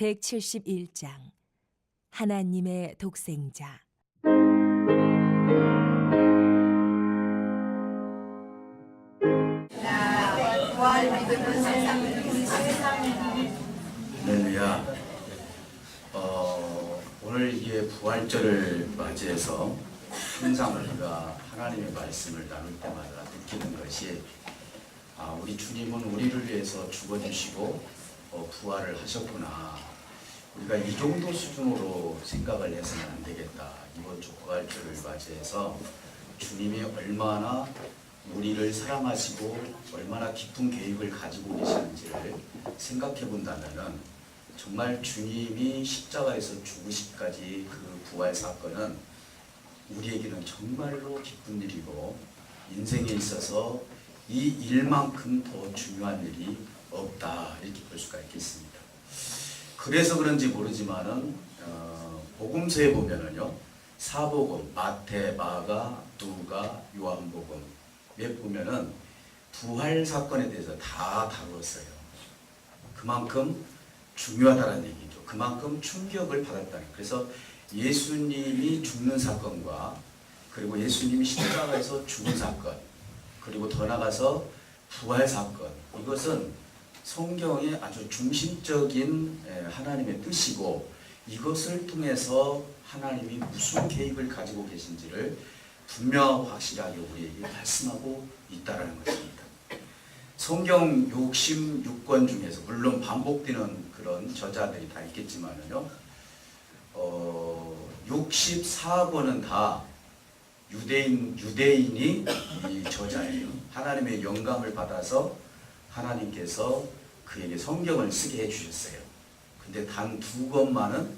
171장 하나님의 독생자. 할렐루야. 오늘 이게 부활절을 맞이해서 항상 우리가 하나님의 말씀을 나눌 때마다 느끼는 것이 우리 주님은 우리를 위해서 죽어주시고 부활을 하셨구나. 우리가 이 정도 수준으로 생각을 해서는 안 되겠다. 이번 주 부활절을 맞이해서 주님이 얼마나 우리를 사랑하시고 얼마나 깊은 계획을 가지고 계시는지를 생각해 본다면은 정말 주님이 십자가에서 죽으시기까지 그 부활 사건은 우리에게는 정말로 기쁜 일이고 인생에 있어서 이 일만큼 더 중요한 일이 없다, 이렇게 볼 수가 있겠습니다. 그래서 그런지 모르지만은 복음서에 보면은요, 사복음, 마태, 마가, 누가, 요한복음에 보면은 부활 사건에 대해서 다 다루었어요. 그만큼 중요하다는 얘기죠. 그만큼 충격을 받았다는. 그래서 예수님이 죽는 사건과 그리고 예수님이 십자가에서 죽은 사건, 그리고 더 나가서 부활 사건, 이것은 성경의 아주 중심적인 하나님의 뜻이고, 이것을 통해서 하나님이 무슨 계획을 가지고 계신지를 분명하고 확실하게 우리에게 말씀하고 있다는 것입니다. 성경 66권 중에서 물론 반복되는 그런 저자들이 다 있겠지만요, 64권은 다 유대인이 이 저자예요. 하나님의 영감을 받아서 하나님께서 그에게 성경을 쓰게 해주셨어요. 근데 단 2권만은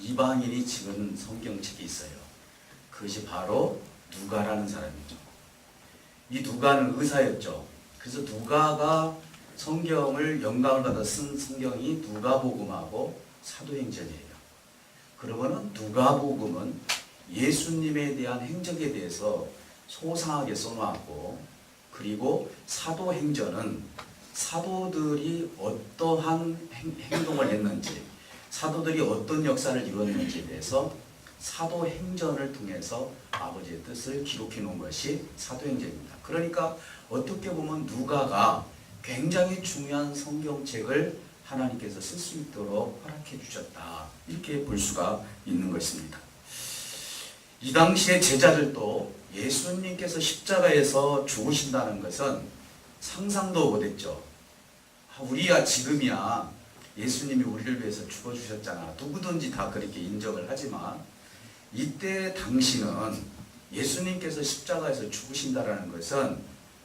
이방인이 찍은 성경책이 있어요. 그것이 바로 누가라는 사람이죠. 이 누가는 의사였죠. 그래서 누가가 성경을 영감을 받아 쓴 성경이 누가복음하고 사도행전이에요. 그러면은 누가복음은 예수님에 대한 행적에 대해서 소상하게 써놓았고, 그리고 사도행전은 사도들이 어떠한 행동을 했는지, 사도들이 어떤 역사를 이루었는지에 대해서 사도행전을 통해서 아버지의 뜻을 기록해 놓은 것이 사도행전입니다. 그러니까 어떻게 보면 누가가 굉장히 중요한 성경책을 하나님께서 쓸 수 있도록 허락해 주셨다, 이렇게 볼 수가 있는 것입니다. 이 당시의 제자들도 예수님께서 십자가에서 죽으신다는 것은 상상도 못했죠. 우리야 지금이야 예수님이 우리를 위해서 죽어주셨잖아, 누구든지 다 그렇게 인정을 하지만, 이때 당시는 예수님께서 십자가에서 죽으신다는 것은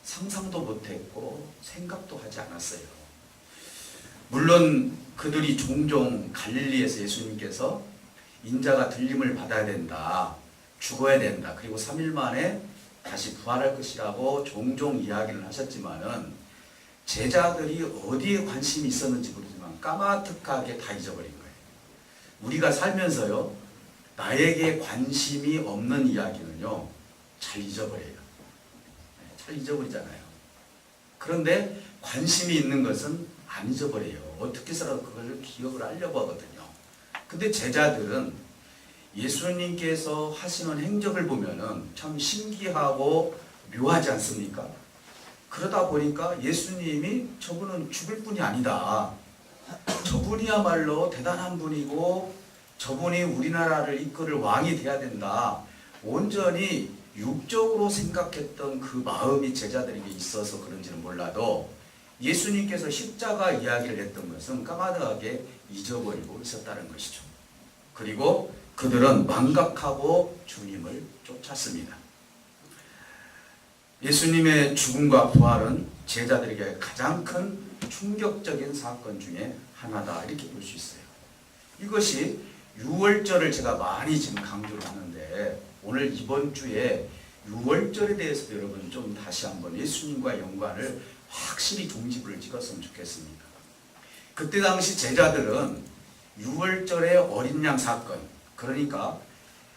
상상도 못했고 생각도 하지 않았어요. 물론 그들이 종종 갈릴리에서 예수님께서 인자가 들림을 받아야 된다, 죽어야 된다, 그리고 3일 만에 다시 부활할 것이라고 종종 이야기를 하셨지만은 제자들이 어디에 관심이 있었는지 모르지만 까마득하게 다 잊어버린 거예요. 우리가 살면서요, 나에게 관심이 없는 이야기는요 잘 잊어버려요. 잘 잊어버리잖아요. 그런데 관심이 있는 것은 안 잊어버려요. 어떻게 해서라도 그걸 기억을 하려고 하거든요. 근데 제자들은 예수님께서 하시는 행적을 보면은 참 신기하고 묘하지 않습니까? 그러다 보니까 예수님이 저분은 죽을 분이 아니다, 저분이야말로 대단한 분이고 저분이 우리나라를 이끌 왕이 돼야 된다, 온전히 육적으로 생각했던 그 마음이 제자들에게 있어서 그런지는 몰라도 예수님께서 십자가 이야기를 했던 것은 까마득하게 잊어버리고 있었다는 것이죠. 그리고 그들은 망각하고 주님을 쫓았습니다. 예수님의 죽음과 부활은 제자들에게 가장 큰 충격적인 사건 중에 하나다, 이렇게 볼 수 있어요. 이것이 유월절을 제가 많이 지금 강조를 하는데, 오늘 이번 주에 유월절에 대해서 여러분 좀 다시 한번 예수님과 연관을 확실히 종지부를 찍었으면 좋겠습니다. 그때 당시 제자들은 유월절의 어린 양 사건, 그러니까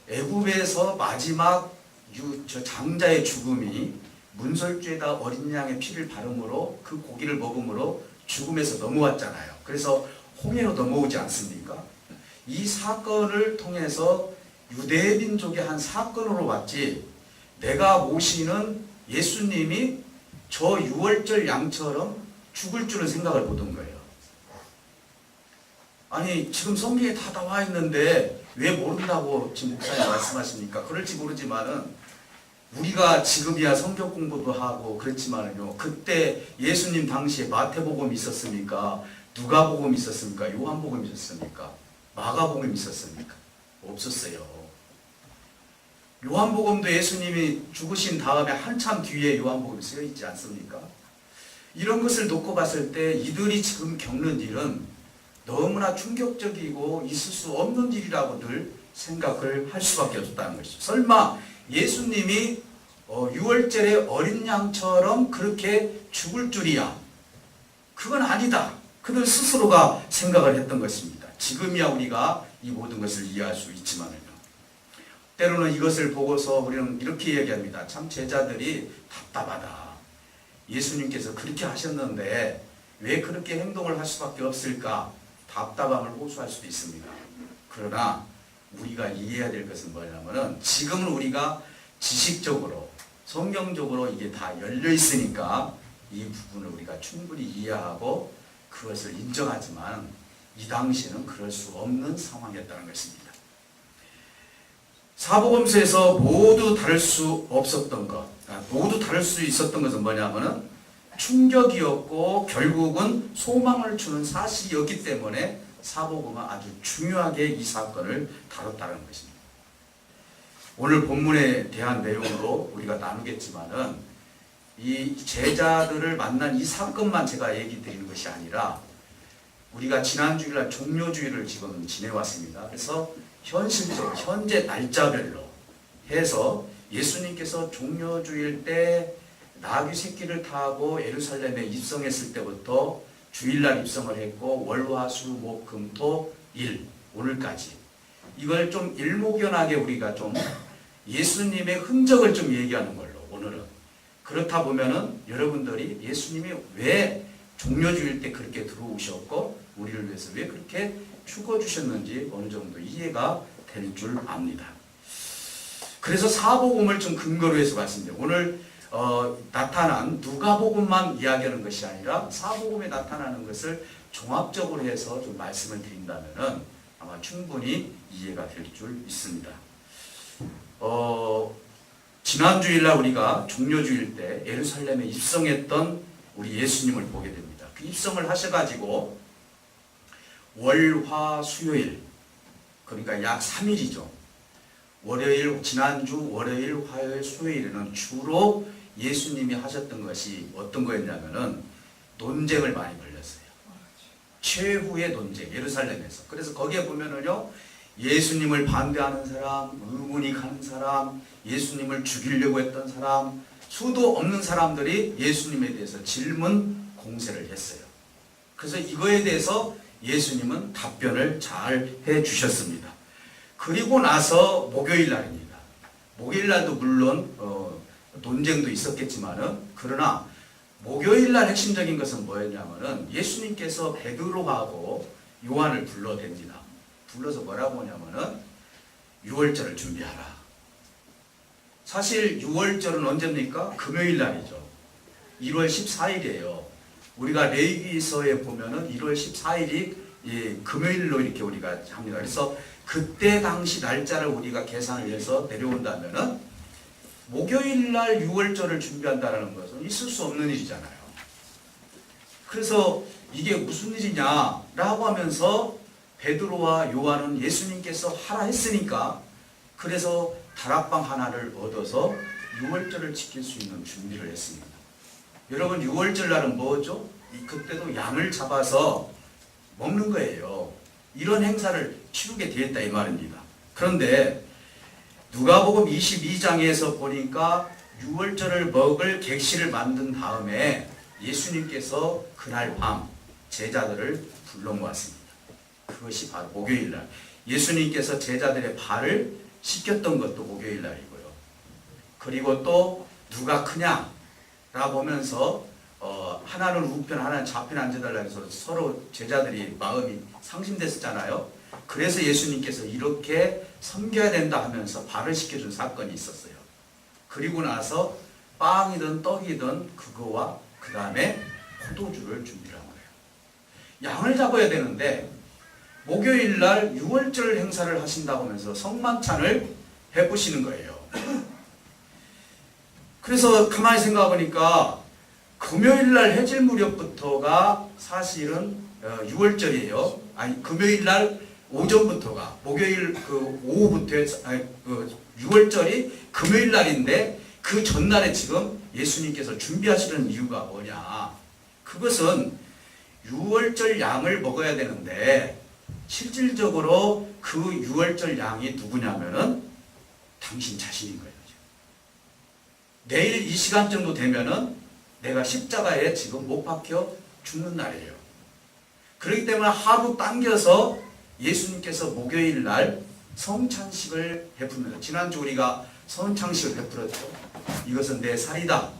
애굽에서 마지막 장자의 죽음이 문설주에다 어린 양의 피를 바름으로 그 고기를 먹음으로 죽음에서 넘어왔잖아요. 그래서 홍해로 넘어오지 않습니까? 이 사건을 통해서 유대 민족의 한 사건으로 봤지, 내가 모시는 예수님이 저 유월절 양처럼 죽을 줄은 생각을 못한 거예요. 아니 지금 성경에 다 나와 있는데 왜 모른다고 지금 목사님 말씀하십니까? 그럴지 모르지만은 우리가 지금이야 성경 공부도 하고 그렇지만은요, 그때 예수님 당시에 마태복음이 있었습니까? 누가복음이 있었습니까? 요한복음이 있었습니까? 마가복음이 있었습니까? 없었어요. 요한복음도 예수님이 죽으신 다음에 한참 뒤에 요한복음이 쓰여 있지 않습니까? 이런 것을 놓고 봤을 때 이들이 지금 겪는 일은 너무나 충격적이고 있을 수 없는 일이라고 늘 생각을 할 수밖에 없었다는 것이죠. 설마 예수님이 유월절에 어린 양처럼 그렇게 죽을 줄이야? 그건 아니다. 그들 스스로가 생각을 했던 것입니다. 지금이야 우리가 이 모든 것을 이해할 수 있지만요, 때로는 이것을 보고서 우리는 이렇게 얘기합니다. 참 제자들이 답답하다. 예수님께서 그렇게 하셨는데 왜 그렇게 행동을 할 수밖에 없을까? 답답함을 호소할 수도 있습니다. 그러나 우리가 이해해야 될 것은 뭐냐면은 지금은 우리가 지식적으로 성경적으로 이게 다 열려 있으니까 이 부분을 우리가 충분히 이해하고 그것을 인정하지만 이 당시에는 그럴 수 없는 상황이었다는 것입니다. 사복음서에서 모두 다를 수 없었던 것, 모두 다를 수 있었던 것은 뭐냐면은 충격이었고 결국은 소망을 주는 사실이었기 때문에 사복음은 아주 중요하게 이 사건을 다뤘다는 것입니다. 오늘 본문에 대한 내용으로 우리가 나누겠지만은 이 제자들을 만난 이 사건만 제가 얘기 드리는 것이 아니라 우리가 지난 주일날 종료주일을 지금 지내왔습니다. 그래서 현실적 현재 날짜별로 해서 예수님께서 종료주일 때 나귀 새끼를 타고 예루살렘에 입성했을 때부터 주일날 입성을 했고 월화수목금토일 오늘까지 이걸 좀 일목연하게 우리가 좀 예수님의 흔적을 좀 얘기하는 걸로 오늘은, 그렇다 보면은 여러분들이 예수님이 왜 종료주일 때 그렇게 들어오셨고 우리를 위해서 왜 그렇게 죽어주셨는지 어느 정도 이해가 될 줄 압니다. 그래서 사복음을 좀 근거로 해서 말씀드려요. 오늘 나타난 누가복음만 이야기하는 것이 아니라 사복음에 나타나는 것을 종합적으로 해서 좀 말씀을 드린다면은 아마 충분히 이해가 될 줄 믿습니다. 지난 주일날 우리가 종료주일 때 예루살렘에 입성했던 우리 예수님을 보게 됩니다. 그 입성을 하셔가지고 월, 화, 수요일, 그러니까 약 3일이죠. 월요일, 지난주 월요일, 화요일, 수요일에는 주로 예수님이 하셨던 것이 어떤 거였냐면은 논쟁을 많이 벌렸어요. 최후의 논쟁, 예루살렘에서. 그래서 거기에 보면은요, 예수님을 반대하는 사람, 의문이 가는 사람, 예수님을 죽이려고 했던 사람, 수도 없는 사람들이 예수님에 대해서 질문 공세를 했어요. 그래서 이거에 대해서 예수님은 답변을 잘 해주셨습니다. 그리고 나서 목요일 날입니다. 목요일 날도 물론 논쟁도 있었겠지만은, 그러나 목요일 날 핵심적인 것은 뭐였냐면은 예수님께서 베드로하고 요한을 불러댑니다. 불러서 뭐라고 하냐면은 유월절을 준비하라. 사실 유월절은 언제입니까? 금요일 날이죠. 1월 14일이에요. 우리가 레위기서에 보면은 1월 14일이 금요일로 이렇게 우리가 합니다. 그래서 그때 당시 날짜를 우리가 계산을 해서 내려온다면은 목요일 날 유월절을 준비한다는 것은 있을 수 없는 일이잖아요. 그래서 이게 무슨 일이냐라고 하면서 베드로와 요한은 예수님께서 하라 했으니까 그래서 다락방 하나를 얻어서 유월절을 지킬 수 있는 준비를 했습니다. 여러분, 유월절 날은 뭐죠? 그때도 양을 잡아서 먹는 거예요. 이런 행사를 치르게 되었다 이 말입니다. 그런데 누가복음 22장에서 보니까 유월절을 먹을 객실을 만든 다음에 예수님께서 그날 밤 제자들을 불러 모았습니다. 그것이 바로 목요일 날. 예수님께서 제자들의 발을 씻겼던 것도 목요일 날이고요. 그리고 또 누가 크냐라고 하면서 하나는 우편 하나는 좌편 앉아달라 해서 서로 제자들이 마음이 상심됐었잖아요. 그래서 예수님께서 이렇게 섬겨야 된다 하면서 발을 씻겨준 사건이 있었어요. 그리고 나서 빵이든 떡이든 그거와 그 다음에 포도주를 준비한 거예요. 양을 잡아야 되는데 목요일 날 6월절 행사를 하신다고 하면서 성만찬을 베푸시는 거예요. 그래서 가만히 생각해보니까 금요일 날 해질 무렵부터가 사실은 6월절이에요. 아니 금요일 날 오전부터가 목요일 그 오후부터 6월절이 금요일 날인데 그 전날에 지금 예수님께서 준비하시는 이유가 뭐냐? 그것은 6월절 양을 먹어야 되는데 실질적으로 그 6월절 양이 누구냐면은 당신 자신인 거예요. 내일 이 시간 정도 되면은 내가 십자가에 지금 못 박혀 죽는 날이에요. 그렇기 때문에 하루 당겨서 예수님께서 목요일 날 성찬식을 베풉니다. 지난주 우리가 성찬식을 베풀었죠. 이것은 내 살이다.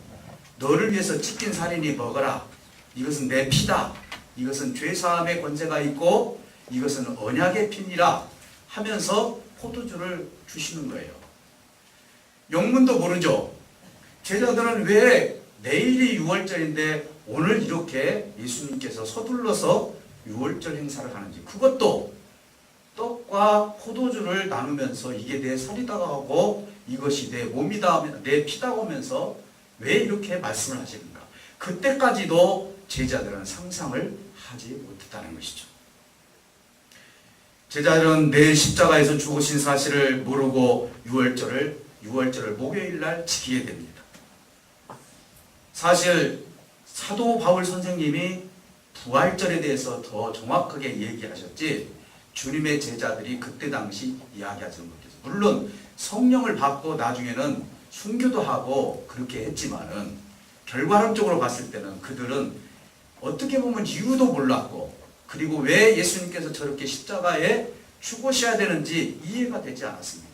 너를 위해서 찢긴 살이니 먹어라. 이것은 내 피다. 이것은 죄사함의 권세가 있고 이것은 언약의 피니라 하면서 포도주를 주시는 거예요. 영문도 모르죠. 제자들은 왜 내일이 6월절인데 오늘 이렇게 예수님께서 서둘러서 6월절 행사를 하는지, 그것도 떡과 포도주를 나누면서 이게 내 살이다가 하고 이것이 내 몸이다, 내 피다고 하면서 왜 이렇게 말씀을 하시는가? 그때까지도 제자들은 상상을 하지 못했다는 것이죠. 제자들은 내일 십자가에서 죽으신 사실을 모르고 6월절을 목요일날 지키게 됩니다. 사실 사도 바울 선생님이 부활절에 대해서 더 정확하게 얘기하셨지 주님의 제자들이 그때 당시 이야기하지 못했어요. 물론 성령을 받고 나중에는 순교도 하고 그렇게 했지만은 결과론적으로 봤을 때는 그들은 어떻게 보면 이유도 몰랐고 그리고 왜 예수님께서 저렇게 십자가에 죽으셔야 되는지 이해가 되지 않았습니다.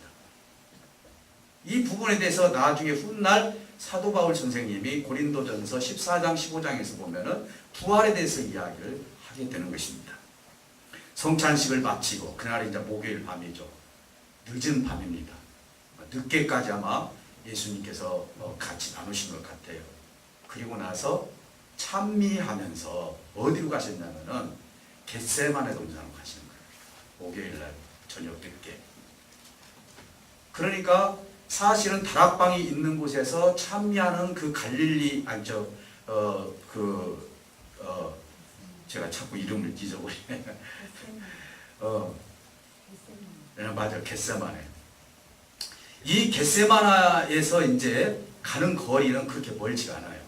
이 부분에 대해서 나중에 훗날 사도 바울 선생님이 고린도전서 14장 15장에서 보면은 부활에 대해서 이야기를 하게 되는 것입니다. 성찬식을 마치고 그날이 이제 목요일 밤이죠. 늦은 밤입니다. 늦게까지 아마 예수님께서 같이 나누신 것 같아요. 그리고 나서 찬미하면서 어디로 가셨냐면은 겟세마네 동산으로 가시는 거예요. 목요일날 저녁 늦게. 그러니까 사실은 다락방이 있는 곳에서 찬미하는 그 갈릴리 제가 자꾸 이름을 잊어버리네. 맞아, 겟세마네. 이 겟세마나에서 이제 가는 거리는 그렇게 멀지가 않아요.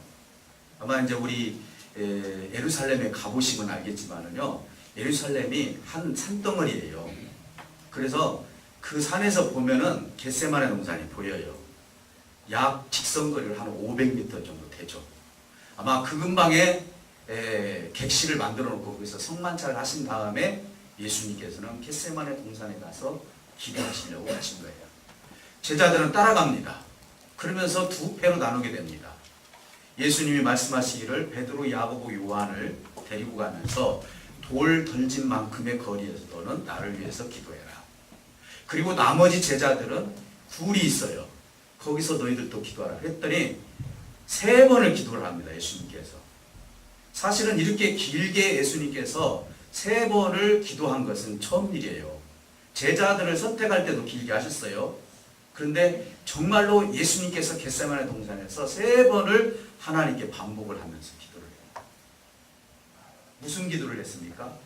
아마 이제 우리 예루살렘에 가보시면 알겠지만은요, 예루살렘이 한 산덩어리예요. 그래서 그 산에서 보면은 겟세마네 동산이 보여요. 약 직선거리를 한 500m 정도 되죠. 아마 그 근방에 객실을 만들어 놓고 거기서 성만찬을 하신 다음에 예수님께서는 겟세마네 동산에 가서 기도하시려고 하신 거예요. 제자들은 따라갑니다. 그러면서 두 패로 나누게 됩니다. 예수님이 말씀하시기를 베드로, 야고보, 요한을 데리고 가면서 돌 던진 만큼의 거리에서는 나를 위해서 기도해라. 그리고 나머지 제자들은 굴이 있어요. 거기서 너희들도 기도하라. 그랬더니 3번을 기도를 합니다. 예수님께서. 사실은 이렇게 길게 예수님께서 3번을 기도한 것은 처음 일이에요. 제자들을 선택할 때도 길게 하셨어요. 그런데 정말로 예수님께서 겟세마네 동산에서 3번을 하나님께 반복을 하면서 기도를 해요. 무슨 기도를 했습니까?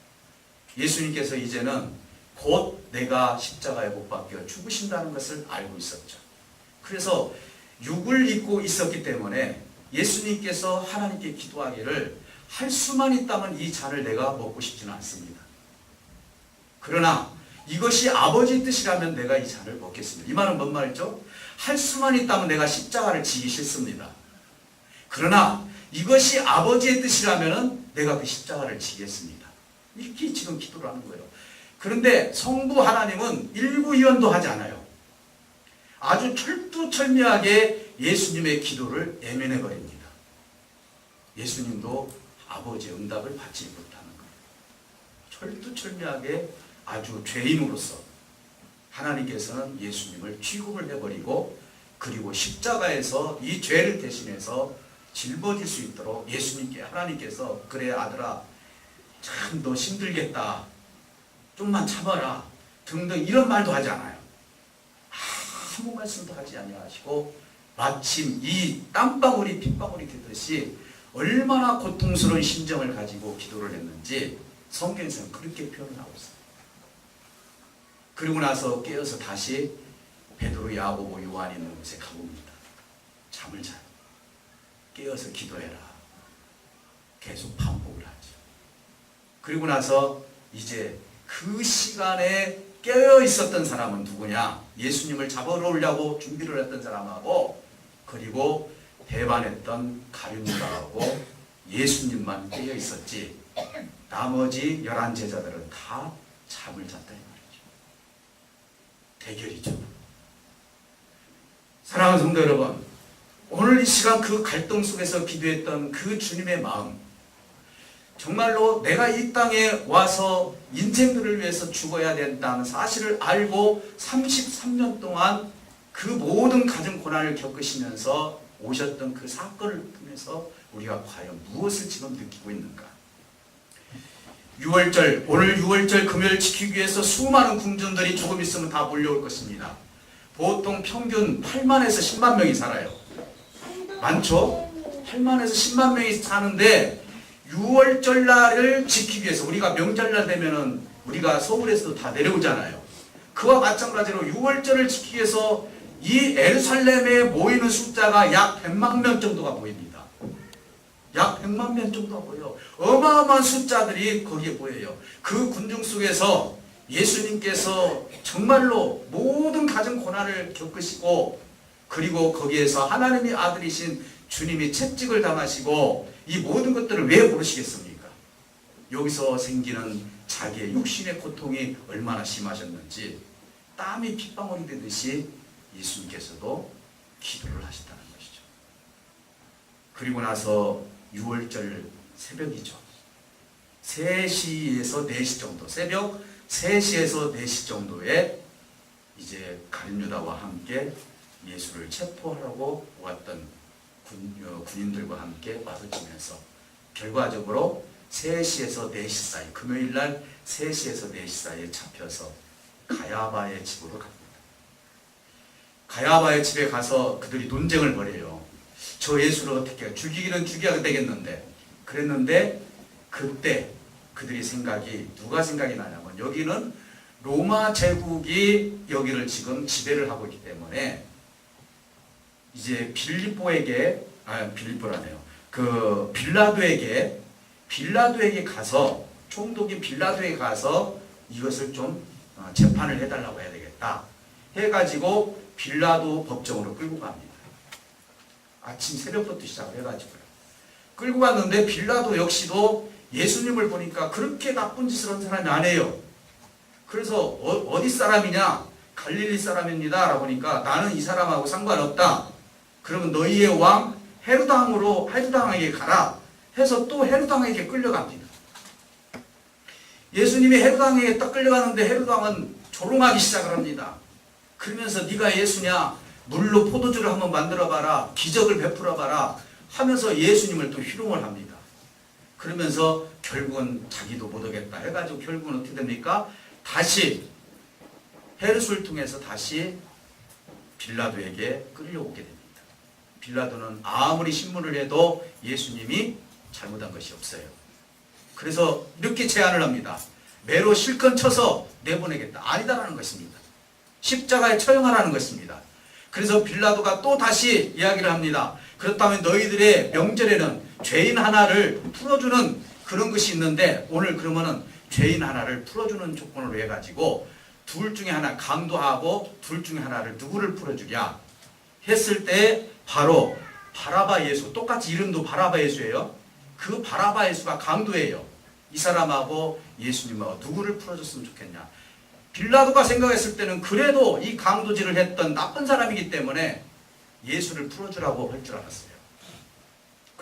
예수님께서 이제는 곧 내가 십자가에 못 박혀 죽으신다는 것을 알고 있었죠. 그래서 육을 입고 있었기 때문에 예수님께서 하나님께 기도하기를 할 수만 있다면 이 잔을 내가 먹고 싶지는 않습니다. 그러나 이것이 아버지의 뜻이라면 내가 이 잔을 먹겠습니다. 이 말은 뭔 말이죠? 할 수만 있다면 내가 십자가를 지기 싫습니다. 그러나 이것이 아버지의 뜻이라면 내가 그 십자가를 지겠습니다. 이렇게 지금 기도를 하는 거예요. 그런데 성부 하나님은 일부이언도 하지 않아요. 아주 철두철미하게 예수님의 기도를 예면해 버립니다. 예수님도 아버지의 응답을 받지 못하는 거예요. 철두철미하게 아주 죄인으로서 하나님께서는 예수님을 취급을 해버리고, 그리고 십자가에서 이 죄를 대신해서 짊어질 수 있도록 예수님께 하나님께서 그래 아들아 참 너 힘들겠다 좀만 참아라 등등 이런 말도 하지 않아요. 아무 말씀도 하지 아니하시고 마침 이 땀방울이 핏방울이 되듯이 얼마나 고통스러운 심정을 가지고 기도를 했는지 성경에서는 그렇게 표현하고 있어요. 그리고 나서 깨어서 다시 베드로, 야고보, 요한이 있는 곳에 가봅니다. 잠을 자요. 깨어서 기도해라. 계속 반복을 하죠. 그리고 나서 이제 그 시간에 깨어 있었던 사람은 누구냐? 예수님을 잡으러 오려고 준비를 했던 사람하고, 그리고 배반했던 가룟유다하고 예수님만 깨어 있었지, 나머지 11 제자들은 다 잠을 잤다 이 말이죠. 대결이죠. 사랑하는 성도 여러분, 오늘 이 시간 그 갈등 속에서 기도했던 그 주님의 마음, 정말로 내가 이 땅에 와서 인생들을 위해서 죽어야 된다는 사실을 알고 33년 동안 그 모든 가정 고난을 겪으시면서 오셨던 그 사건을 통해서 우리가 과연 무엇을 지금 느끼고 있는가? 6월절, 오늘 6월절 금요일 지키기 위해서 수많은 궁전들이 조금 있으면 다 몰려올 것입니다. 보통 평균 8만에서 10만 명이 살아요. 많죠? 8만에서 10만 명이 사는데 6월절 날을 지키기 위해서, 우리가 명절날 되면은 우리가 서울에서도 다 내려오잖아요. 그와 마찬가지로 6월절을 지키기 위해서 이 예루살렘에 모이는 숫자가 약 100만 명 정도가 보입니다. 약 100만 명 정도가 보여요. 어마어마한 숫자들이 거기에 보여요. 그 군중 속에서 예수님께서 정말로 모든 가정 고난을 겪으시고, 그리고 거기에서 하나님의 아들이신 주님이 채찍을 당하시고, 이 모든 것들을 왜 모르시겠습니까? 여기서 생기는 자기의 육신의 고통이 얼마나 심하셨는지 땀이 핏방울이 되듯이 예수님께서도 기도를 하셨다는 것이죠. 그리고 나서 6월절 새벽이죠. 3시에서 4시 정도, 새벽 3시에서 4시 정도에 이제 가룟유다와 함께 예수를 체포하려고 왔던 군인들과 함께 마주치면서 결과적으로 3시에서 4시 사이, 금요일날 3시에서 4시 사이에 잡혀서 가야바의 집으로 갑니다. 가야바의 집에 가서 그들이 논쟁을 벌여요. 저 예수를 어떻게 죽이기는 죽여야 되겠는데, 그랬는데 그때 그들이 누가 생각이 나냐면, 여기는 로마 제국이 여기를 지금 지배를 하고 있기 때문에 이제 빌라도에게 가서, 총독인 빌라도에게 가서 이것을 좀 재판을 해달라고 해야 되겠다 해가지고 빌라도 법정으로 끌고 갑니다. 아침 새벽부터 시작을 해가지고요. 끌고 갔는데 빌라도 역시도 예수님을 보니까 그렇게 나쁜 짓을 한 사람이 아니에요. 그래서 어디 사람이냐? 갈릴리 사람입니다 라고 하니까 나는 이 사람하고 상관없다. 그러면 너희의 왕 헤로당에게 가라 해서 또 헤로당에게 끌려갑니다. 예수님이 헤로당에게 딱 끌려가는데 헤로당은 조롱하기 시작을 합니다. 그러면서 네가 예수냐? 물로 포도주를 한번 만들어봐라. 기적을 베풀어봐라 하면서 예수님을 또 희롱을 합니다. 그러면서 결국은 자기도 못하겠다 해가지고 결국은 어떻게 됩니까? 다시 헤롯을 통해서 다시 빌라도에게 끌려오게 됩니다. 빌라도는 아무리 신문을 해도 예수님이 잘못한 것이 없어요. 그래서 이렇게 제안을 합니다. 매로 실컷 쳐서 내보내겠다. 아니다라는 것입니다. 십자가에 처형하라는 것입니다. 그래서 빌라도가 또 다시 이야기를 합니다. 그렇다면 너희들의 명절에는 죄인 하나를 풀어주는 그런 것이 있는데, 오늘 그러면은 죄인 하나를 풀어주는 조건으로 해가지고 둘 중에 하나 강도하고 둘 중에 하나를 누구를 풀어주랴 했을 때 바로 바라바 예수, 똑같이 이름도 바라바 예수예요. 그 바라바 예수가 강도예요. 이 사람하고 예수님하고 누구를 풀어줬으면 좋겠냐. 빌라도가 생각했을 때는 그래도 이 강도질을 했던 나쁜 사람이기 때문에 예수를 풀어주라고 할 줄 알았어요.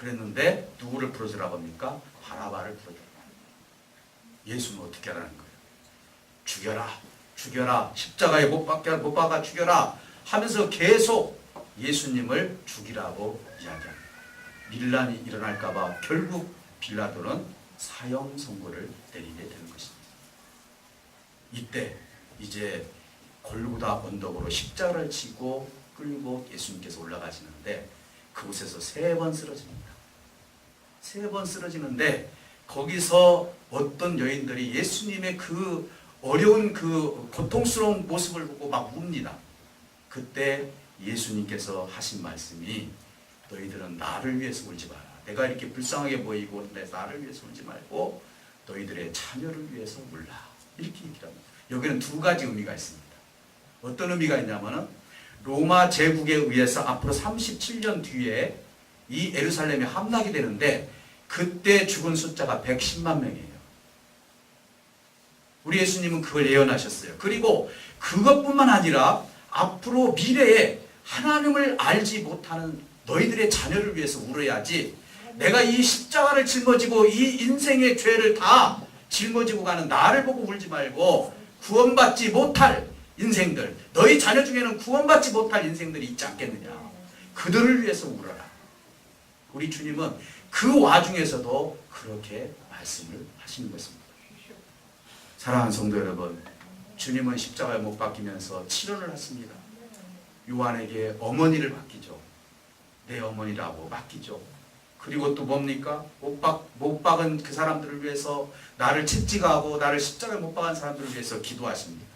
그랬는데 누구를 풀어주라고 합니까? 바라바를 풀어주라고. 예수는 어떻게 하라는 거예요? 죽여라, 죽여라, 십자가에 못 박아 죽여라 하면서 계속 예수님을 죽이라고 이야기합니다. 밀란이 일어날까봐 결국 빌라도는 사형 선고를 내리게 되는 것입니다. 이때 이제 골고다 언덕으로 십자가를 지고 끌고 예수님께서 올라가시는데 그곳에서 3번 쓰러집니다. 3번 쓰러지는데 거기서 어떤 여인들이 예수님의 그 어려운 그 고통스러운 모습을 보고 막 웁니다. 그때 예수님께서 하신 말씀이 너희들은 나를 위해서 울지 마라. 내가 이렇게 불쌍하게 보이고 나를 위해서 울지 말고 너희들의 자녀를 위해서 울라. 이렇게 얘기를 합니다. 여기는 2가지 의미가 있습니다. 어떤 의미가 있냐면은 로마 제국에 의해서 앞으로 37년 뒤에 이 예루살렘이 함락이 되는데 그때 죽은 숫자가 110만 명이에요. 우리 예수님은 그걸 예언하셨어요. 그리고 그것뿐만 아니라 앞으로 미래에 하나님을 알지 못하는 너희들의 자녀를 위해서 울어야지 내가 이 십자가를 짊어지고 이 인생의 죄를 다 짊어지고 가는 나를 보고 울지 말고 구원받지 못할 인생들, 너희 자녀 중에는 구원받지 못할 인생들이 있지 않겠느냐. 그들을 위해서 울어라. 우리 주님은 그 와중에서도 그렇게 말씀을 하시는 것입니다. 사랑하는 성도 여러분, 주님은 십자가에 못 박히면서 치료를 했습니다. 요한에게 어머니를 맡기죠. 내 어머니라고 맡기죠. 그리고 또 뭡니까? 못 박은 그 사람들을 위해서 나를 채찍하고 나를 십자가에 못 박은 사람들을 위해서 기도하십니다.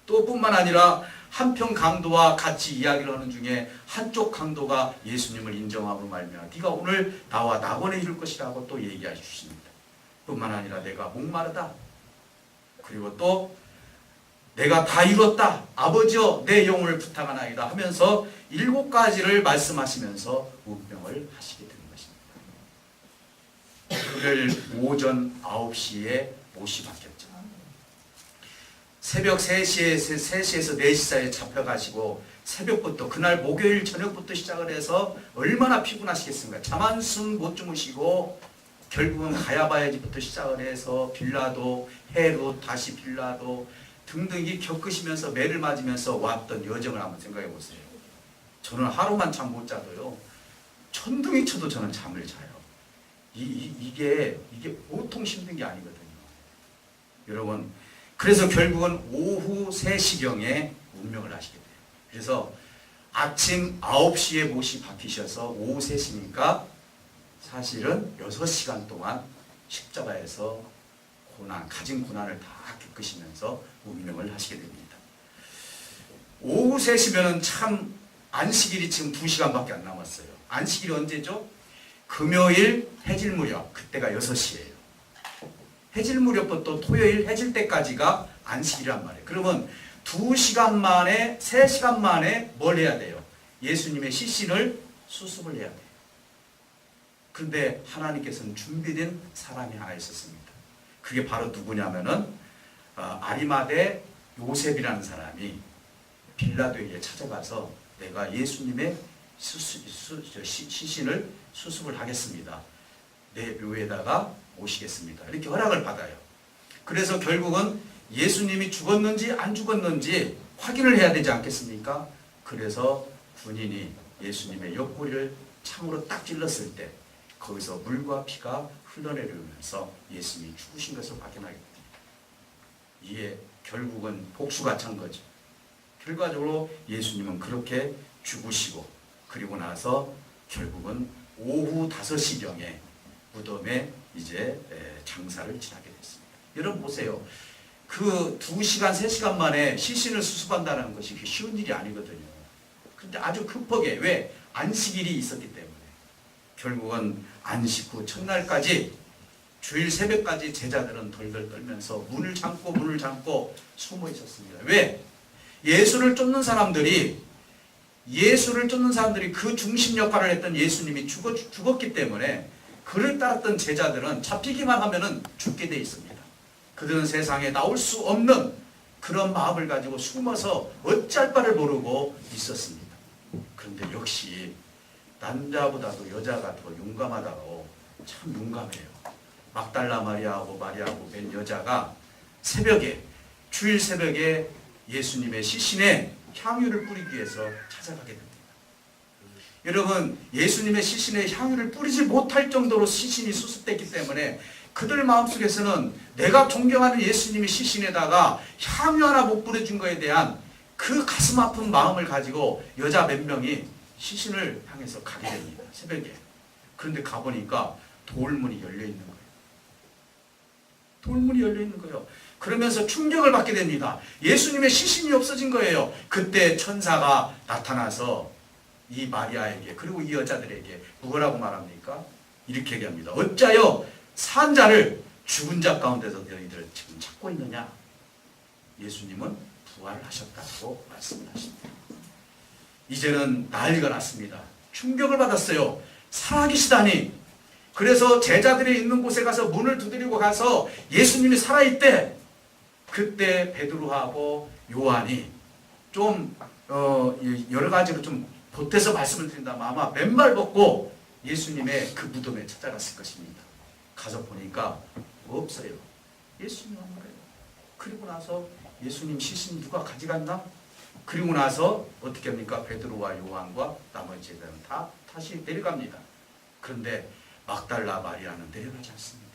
또 뿐만 아니라 한편 강도와 같이 이야기를 하는 중에 한쪽 강도가 예수님을 인정하고 말미암아 네가 오늘 나와 낙원에 이룰 것이라고 또 얘기해 주십니다. 뿐만 아니라 내가 목마르다. 그리고 또 내가 다 이뤘다. 아버지여 내 영혼을 부탁하나이다 하면서 7가지를 말씀하시면서 운명을 하시게 되는 것입니다. 그를 오전 9시에 못이 박혔죠. 새벽 3시에서 4시 사이에 잡혀가시고 새벽부터 그날 목요일 저녁부터 시작을 해서 얼마나 피곤하시겠습니까? 잠 한숨 못 주무시고 결국은 가야바야지부터 시작을 해서 빌라도, 헤롯, 다시 빌라도 등등이 겪으시면서 매를 맞으면서 왔던 여정을 한번 생각해 보세요. 저는 하루만 잠 못 자도요. 천둥이 쳐도 저는 잠을 자요. 이게 보통 힘든 게 아니거든요. 여러분, 그래서 결국은 오후 3시경에 운명을 하시게 돼요. 그래서 아침 9시에 못이 박히셔서 오후 3시니까 사실은 6시간 동안 십자가에서 가진 고난을 다 겪으시면서 운명을 하시게 됩니다. 오후 3시면은 참 안식일이 지금 2시간밖에 안 남았어요. 안식일이 언제죠? 금요일 해질 무렵, 그때가 6시예요. 해질 무렵부터 토요일 해질 때까지가 안식이란 말이에요. 그러면 2시간 만에 3시간 만에 뭘 해야 돼요? 예수님의 시신을 수습을 해야 돼요. 그런데 하나님께서는 준비된 사람이 하나 있었습니다. 그게 바로 누구냐면은 아리마대 요셉이라는 사람이 빌라도에게 찾아가서 내가 예수님의 시신을 수습을 하겠습니다. 내 묘에다가 모시겠습니다. 이렇게 허락을 받아요. 그래서 결국은 예수님이 죽었는지 안 죽었는지 확인을 해야 되지 않겠습니까? 그래서 군인이 예수님의 옆구리를 창으로 딱 찔렀을 때 거기서 물과 피가 흘러내리면서 예수님이 죽으신 것을 확인하게 됩니다. 이게 결국은 복수가 찬 거죠. 결과적으로 예수님은 그렇게 죽으시고 그리고 나서 결국은 오후 5시경에 무덤에 이제 장사를 지나게 됐습니다. 여러분 보세요. 그 2시간, 3시간 만에 시신을 수습한다는 것이 쉬운 일이 아니거든요. 근데 아주 급하게, 왜? 안식일이 있었기 때문에. 결국은 안식 후 첫날까지 주일 새벽까지 제자들은 덜덜 떨면서 문을 잠고 숨어 있었습니다. 왜? 예수를 쫓는 사람들이 그 중심 역할을 했던 예수님이 죽었기 때문에 그를 따랐던 제자들은 잡히기만 하면은 죽게 돼 있습니다. 그들은 세상에 나올 수 없는 그런 마음을 가지고 숨어서 어찌할 바를 모르고 있었습니다. 그런데 역시 남자보다도 여자가 더 용감하다고. 참 용감해요. 막달라 마리아하고 뺀 여자가 새벽에, 주일 새벽에 예수님의 시신에 향유를 뿌리기 위해서 찾아가게 됩니다. 여러분, 예수님의 시신에 향유를 뿌리지 못할 정도로 시신이 수습됐기 때문에 그들 마음속에서는 내가 존경하는 예수님의 시신에다가 향유 하나 못 뿌려준 거에 대한 그 가슴 아픈 마음을 가지고 여자 몇 명이 시신을 향해서 가게 됩니다. 새벽에. 그런데 가보니까 돌문이 열려 있는 거예요. 돌문이 열려 있는 거예요. 그러면서 충격을 받게 됩니다. 예수님의 시신이 없어진 거예요. 그때 천사가 나타나서 이 마리아에게, 그리고 이 여자들에게 뭐라고 말합니까? 이렇게 얘기합니다. 어찌하여 산 자를 죽은 자 가운데서 너희들 지금 찾고 있느냐? 예수님은 부활하셨다고 말씀을 하십니다. 이제는 난리가 났습니다. 충격을 받았어요. 살아계시다니. 그래서 제자들이 있는 곳에 가서 문을 두드리고 가서 예수님이 살아있대. 그때 베드로하고 요한이 좀 여러 가지로 좀 보태서 말씀을 드린다면 아마 맨발 벗고 예수님의 그 무덤에 찾아갔을 것입니다. 가서 보니까 없어요. 예수님 한 거예요. 그리고 나서 예수님 시신 누가 가져갔나? 그리고 나서 어떻게 합니까? 베드로와 요한과 나머지 제자는 다 다시 내려갑니다. 그런데 막달라 마리아는 내려가지 않습니다.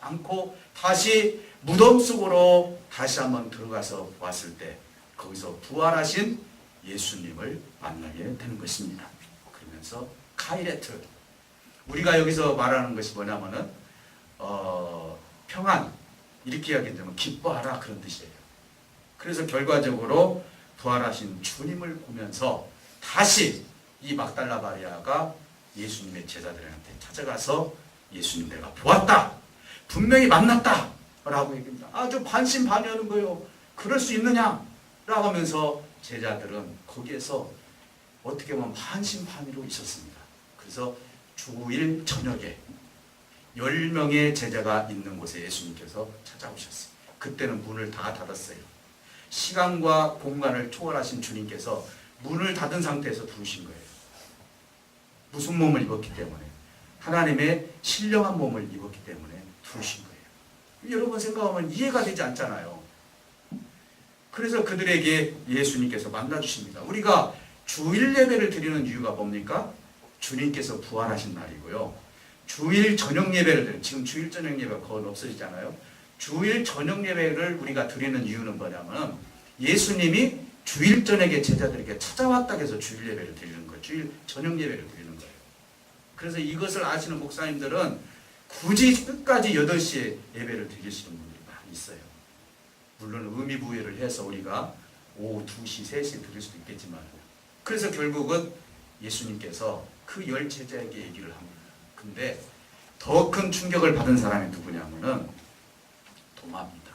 않고 다시 무덤 속으로 다시 한번 들어가서 보았을 때 거기서 부활하신 예수님을 만나게 되는 것입니다. 그러면서 카이레트, 우리가 여기서 말하는 것이 뭐냐면은 평안, 이렇게 이야기하면 기뻐하라, 그런 뜻이에요. 그래서 결과적으로 부활하신 주님을 보면서 다시 이 막달라 마리아가 예수님의 제자들한테 찾아가서 예수님 내가 보았다, 분명히 만났다 라고 얘기합니다. 아주 반신반의하는 거예요. 그럴 수 있느냐 라고 하면서 제자들은 거기에서 어떻게 보면 반신반의로 있었습니다. 그래서 주일 저녁에 10명의 제자가 있는 곳에 예수님께서 찾아오셨어요. 그때는 문을 다 닫았어요. 시간과 공간을 초월하신 주님께서 문을 닫은 상태에서 부르신 거예요. 무슨 몸을 입었기 때문에? 하나님의 신령한 몸을 입었기 때문에 부르신 거예요. 여러분 생각하면 이해가 되지 않잖아요. 그래서 그들에게 예수님께서 만나주십니다. 우리가 주일 예배를 드리는 이유가 뭡니까? 주님께서 부활하신 날이고요. 주일 저녁 예배를 드리는, 지금 주일 저녁 예배가 거의 없어지잖아요. 주일 저녁 예배를 우리가 드리는 이유는 뭐냐면 예수님이 주일 저녁에 제자들에게 찾아왔다고 해서 주일 예배를 드리는 거예요. 주일 저녁 예배를 드리는 거예요. 그래서 이것을 아시는 목사님들은 굳이 끝까지 8시에 예배를 드리시는 분들이 많이 있어요. 물론 의미 부여를 해서 우리가 오후 2시, 3시에 드릴 수도 있겠지만, 그래서 결국은 예수님께서 그 10 제자에게 얘기를 합니다. 근데 더 큰 충격을 받은 사람이 누구냐면은 도마입니다.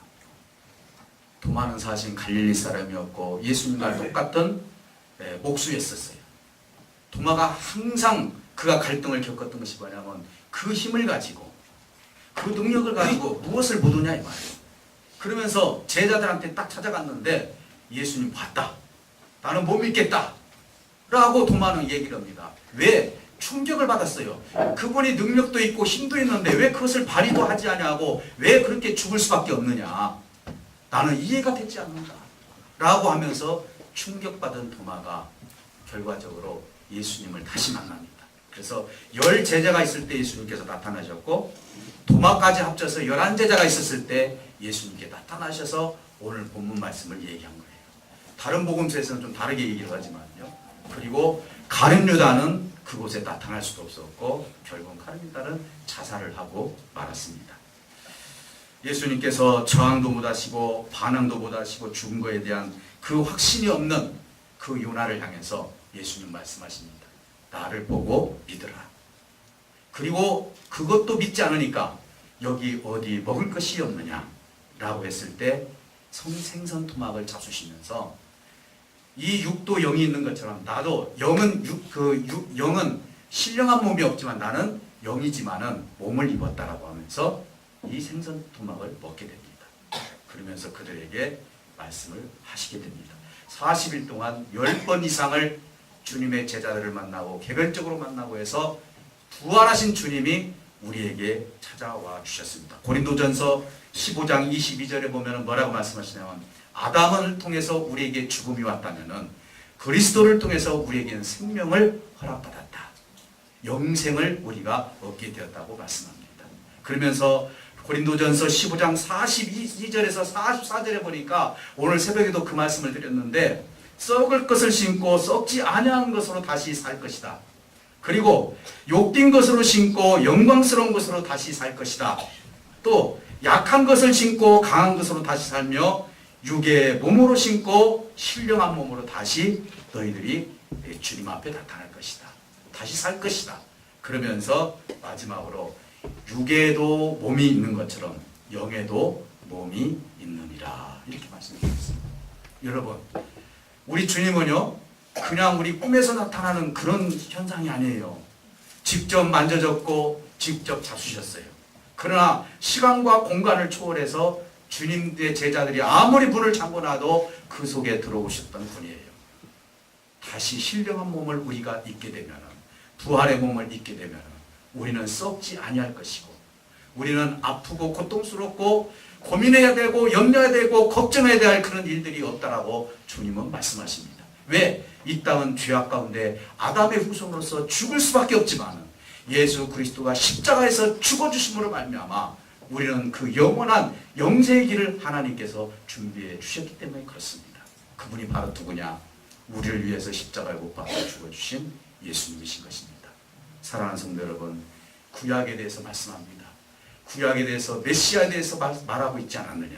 도마는 사실 갈릴리 사람이었고 예수님과 똑같은 목수였었어요. 도마가 항상 그가 갈등을 겪었던 것이 뭐냐면 그 힘을 가지고 그 능력을 가지고 무엇을 보느냐 이 말이에요. 그러면서 제자들한테 딱 찾아갔는데 예수님 봤다, 나는 못 믿겠다 라고 도마는 얘기를 합니다. 왜? 충격을 받았어요. 그분이 능력도 있고 힘도 있는데 왜 그것을 발휘도 하지 않냐고, 왜 그렇게 죽을 수밖에 없느냐, 나는 이해가 되지 않는다 라고 하면서 충격받은 도마가 결과적으로 예수님을 다시 만납니다. 그래서 10 제자가 있을 때 예수님께서 나타나셨고 도마까지 합쳐서 11 제자가 있었을 때 예수님께 나타나셔서 오늘 본문 말씀을 얘기한 거예요. 다른 복음서에서는 좀 다르게 얘기를 하지만요. 그리고 가룟 유다는 그곳에 나타날 수도 없었고 결국 가룟 유다는 자살을 하고 말았습니다. 예수님께서 저항도 못하시고 반항도 못하시고 죽은 것에 대한 그 확신이 없는 그 요나를 향해서 예수님 말씀하십니다. 나를 보고 믿으라. 그리고 그것도 믿지 않으니까 여기 어디 먹을 것이 없느냐 라고 했을 때 생선 토막을 잡수시면서 이 육도 영이 있는 것처럼 나도 영은 영은 신령한 몸이 없지만 나는 영이지만은 몸을 입었다라고 하면서 이 생선 토막을 먹게 됩니다. 그러면서 그들에게 말씀을 하시게 됩니다. 40일 동안 10번 이상을 주님의 제자들을 만나고 개별적으로 만나고 해서 부활하신 주님이 우리에게 찾아와 주셨습니다. 고린도전서 15장 22절에 보면 뭐라고 말씀하시냐면 아담을 통해서 우리에게 죽음이 왔다면 그리스도를 통해서 우리에게는 생명을 허락받았다. 영생을 우리가 얻게 되었다고 말씀합니다. 그러면서 고린도전서 15장 42절에서 44절에 보니까 오늘 새벽에도 그 말씀을 드렸는데 썩을 것을 심고 썩지 아니한 것으로 다시 살 것이다. 그리고 욕된 것으로 심고 영광스러운 것으로 다시 살 것이다. 또 약한 것을 심고 강한 것으로 다시 살며 육의 몸으로 심고 신령한 몸으로 다시 너희들이 주님 앞에 나타날 것이다. 다시 살 것이다. 그러면서 마지막으로 육에도 몸이 있는 것처럼 영에도 몸이 있느니라 이렇게 말씀드렸습니다. 여러분, 우리 주님은요 그냥 우리 꿈에서 나타나는 그런 현상이 아니에요. 직접 만져졌고 직접 잡수셨어요. 그러나 시간과 공간을 초월해서 주님의 제자들이 아무리 문을 잠궈놔도 그 속에 들어오셨던 분이에요. 다시 신령한 몸을 우리가 입게 되면, 부활의 몸을 입게 되면 우리는 썩지 아니할 것이고, 우리는 아프고 고통스럽고 고민해야 되고 염려해야 되고 걱정해야 될 그런 일들이 없다라고 주님은 말씀하십니다. 왜? 이 땅은 죄악 가운데 아담의 후손으로서 죽을 수밖에 없지만 예수 그리스도가 십자가에서 죽어주심으로 말미암아 우리는 그 영원한 영생의 길을 하나님께서 준비해 주셨기 때문에 그렇습니다. 그분이 바로 누구냐? 우리를 위해서 십자가에 못 박혀 죽어주신 예수님이신 것입니다. 사랑하는 성도 여러분, 구약에 대해서 말씀합니다. 구약에 대해서 메시아에 대해서 말하고 있지 않았느냐?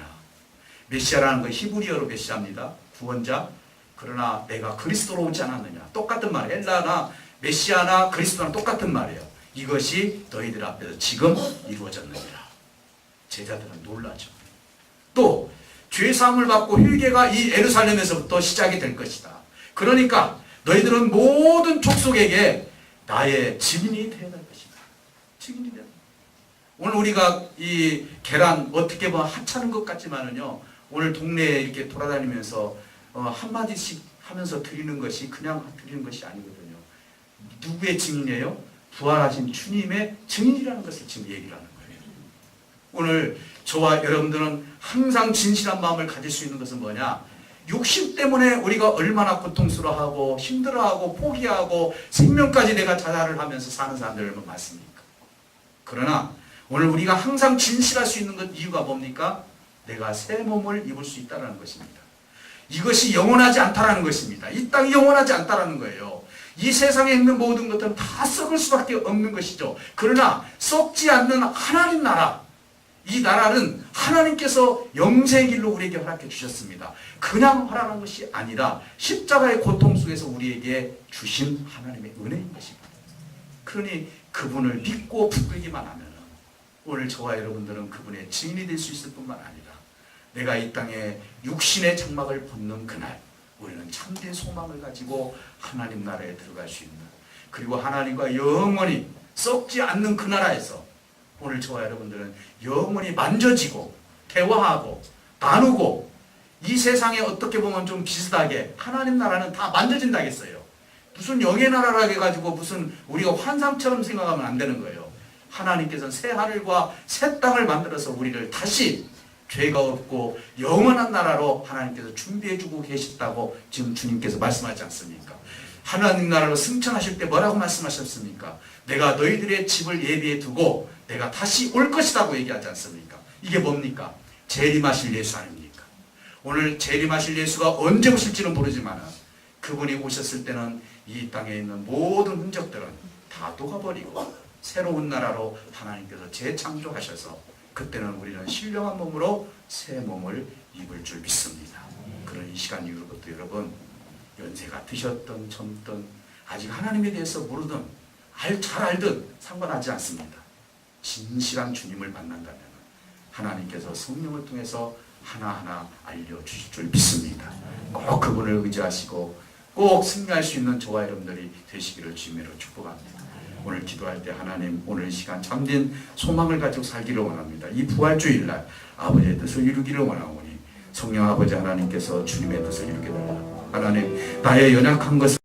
메시아라는 건 히브리어로 메시아입니다. 구원자. 그러나 내가 그리스도로 오지 않았느냐? 똑같은 말이에요. 엘라나 메시아나 그리스도랑 똑같은 말이에요. 이것이 너희들 앞에서 지금 이루어졌느니라. 제자들은 놀라죠. 또 죄사함을 받고 회개가 이 예루살렘에서부터 시작이 될 것이다. 그러니까 너희들은 모든 족속에게 나의 증인이 되어야 될 것이다. 증인이 되어야. 오늘 우리가 이 계란 어떻게 보면 하찮은 것 같지만은요, 오늘 동네에 이렇게 돌아다니면서 한마디씩 하면서 드리는 것이 그냥 드리는 것이 아니거든요. 누구의 증인이에요? 부활하신 주님의 증인이라는 것을 지금 얘기를 하는 거예요. 오늘 저와 여러분들은 항상 진실한 마음을 가질 수 있는 것은 뭐냐? 욕심 때문에 우리가 얼마나 고통스러워하고 힘들어하고 포기하고 생명까지 내가 자살을 하면서 사는 사람들 얼마나 많습니까? 그러나 오늘 우리가 항상 진실할 수 있는 것 이유가 뭡니까? 내가 새 몸을 입을 수 있다는 것입니다. 이것이 영원하지 않다라는 것입니다. 이 땅이 영원하지 않다라는 거예요. 이 세상에 있는 모든 것들은 다 썩을 수밖에 없는 것이죠. 그러나 썩지 않는 하나님 나라, 이 나라는 하나님께서 영생의 길로 우리에게 허락해 주셨습니다. 그냥 허락한 것이 아니라 십자가의 고통 속에서 우리에게 주신 하나님의 은혜인 것입니다. 그러니 그분을 믿고 붙들기만 하면 오늘 저와 여러분들은 그분의 증인이 될 수 있을 뿐만 아니라 내가 이 땅에 육신의 장막을 벗는 그날 우리는 참된 소망을 가지고 하나님 나라에 들어갈 수 있는, 그리고 하나님과 영원히 썩지 않는 그 나라에서 오늘 저와 여러분들은 영원히 만져지고 대화하고 나누고, 이 세상에 어떻게 보면 좀 비슷하게 하나님 나라는 다 만져진다 했어요. 무슨 영의 나라라 해가지고 무슨 우리가 환상처럼 생각하면 안 되는 거예요. 하나님께서는 새 하늘과 새 땅을 만들어서 우리를 다시 죄가 없고 영원한 나라로 하나님께서 준비해주고 계셨다고 지금 주님께서 말씀하지 않습니까? 하나님 나라로 승천하실 때 뭐라고 말씀하셨습니까? 내가 너희들의 집을 예비해 두고 내가 다시 올 것이라고 얘기하지 않습니까? 이게 뭡니까? 재림하실 예수 아닙니까? 오늘 재림하실 예수가 언제 오실지는 모르지만 그분이 오셨을 때는 이 땅에 있는 모든 흔적들은 다 녹아버리고 새로운 나라로 하나님께서 재창조하셔서 그때는 우리는 신령한 몸으로 새 몸을 입을 줄 믿습니다. 그런 이 시간 이후로부터 여러분, 연세가 드셨든 젊든 아직 하나님에 대해서 모르든 잘 알든 상관하지 않습니다. 진실한 주님을 만난다면 하나님께서 성령을 통해서 하나하나 알려주실 줄 믿습니다. 꼭 그분을 의지하시고 꼭 승리할 수 있는 저와 여러분들이 되시기를 주님으로 축복합니다. 오늘 기도할 때 하나님, 오늘 이 시간 참된 소망을 가지고 살기를 원합니다. 이 부활주일날 아버지의 뜻을 이루기를 원하오니 성령 아버지 하나님께서 주님의 뜻을 이루게 달라. 하나님, 나의 연약한 것을